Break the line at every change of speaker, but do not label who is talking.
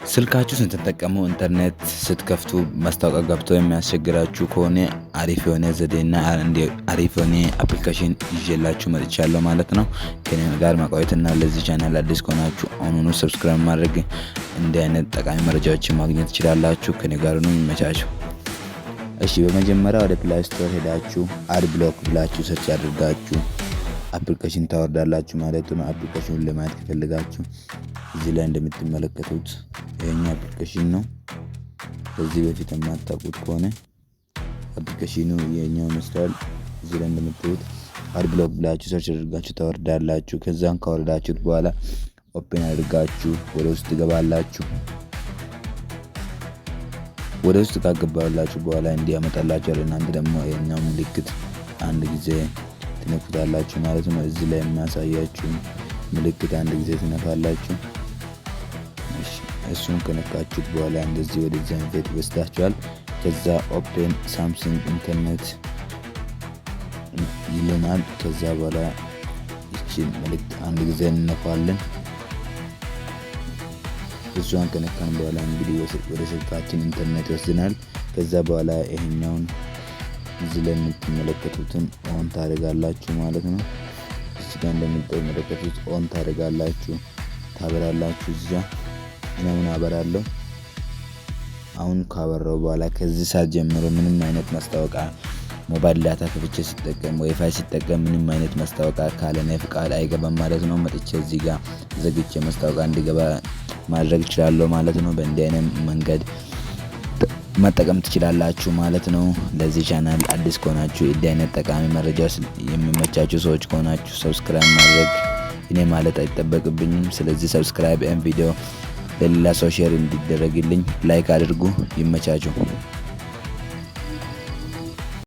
ስልካችሁ ስትጠቀሙ ኢንተርኔት ስትከፍቱ ማስታወቂያ ገብቶ የሚያስቸግራችሁ ከሆነ አሪፍ የሆነ ዘዴና አሪፍ የሆነ አፕሊኬሽን ይዤላችሁ መጥቻለሁ ማለት ነው። ከኔ ጋር መቆየትና ለዚህ ቻናል አዲስ ከሆናችሁ አሁኑኑ ሰብስክራይብ ማድረግ እንዲህ አይነት ጠቃሚ መረጃዎችን ማግኘት ትችላላችሁ። ከኔ ጋር ነው የሚመቻችሁ። እሺ በመጀመሪያ ወደ ፕላይ ስቶር ሄዳችሁ አድ ብሎክ ብላችሁ ሰርች አድርጋችሁ አፕሊኬሽን ታወርዳላችሁ ማለት ነው። አፕሊኬሽኑን ለማየት ከፈለጋችሁ እዚህ ላይ እንደምትመለከቱት ይሄኛ አፕሊኬሽን ነው። ከዚህ በፊት የማታውቁት ከሆነ አፕሊኬሽኑ ይሄኛው ይመስላል። እዚህ ላይ እንደምትሉት አድ ብሎክ ብላችሁ ሰርች አድርጋችሁ ታወርዳላችሁ። ከዛን ካወረዳችሁት በኋላ ኦፕን አድርጋችሁ ወደ ውስጥ ትገባላችሁ። ወደ ውስጥ ካገባላችሁ በኋላ እንዲያመጣላችሁ እናንተ ደግሞ ይሄኛው ምልክት አንድ ጊዜ ትነኩታላችሁ ማለት ነው። እዚህ ላይ የሚያሳያችሁ ምልክት አንድ ጊዜ ትነካላችሁ። እሱን ከነካችሁት በኋላ እንደዚህ ወደዚህ አይነት ይወስዳችኋል። ከዛ ኦፕን ሳምሰንግ ኢንተርኔት ይለናል። ከዛ በኋላ እቺን ምልክት አንድ ጊዜ እንነካለን። እሱን ከነካን በኋላ እንግዲህ ወደ ስልካችን ኢንተርኔት ይወስደናል። ከዛ በኋላ ይሄኛውን እዚህ ላይ የምትመለከቱትን ኦን ታደርጋላችሁ ማለት ነው። እዚህ ጋር እንደምትመለከቱት ኦን ታደርጋላችሁ፣ ታበራላችሁ። እዚህ ምናምን አበራለሁ። አሁን ካበራው በኋላ ከዚህ ሰዓት ጀምሮ ምንም አይነት ማስታወቂያ ሞባይል ዳታ ከፍቼ ሲጠቀም ዋይፋይ ሲጠቀም ምንም አይነት ማስታወቂያ ካለኔ ፍቃድ አይገባም ማለት ነው። መጥቼ እዚህ ጋር ዘግቼ ማስታወቂያ እንዲገባ ማድረግ እችላለሁ ማለት ነው። በእንዲህ አይነት መንገድ መጠቀም ትችላላችሁ ማለት ነው። ለዚህ ቻናል አዲስ ከሆናችሁ እንዲህ አይነት ጠቃሚ መረጃዎች የሚመቻችሁ ሰዎች ከሆናችሁ ሰብስክራይብ ማድረግ እኔ ማለት አይጠበቅብኝም። ስለዚህ ሰብስክራይብ ቪዲዮ ለሌላ ሰው ሼር እንዲደረግልኝ ላይክ አድርጉ። ይመቻችሁ።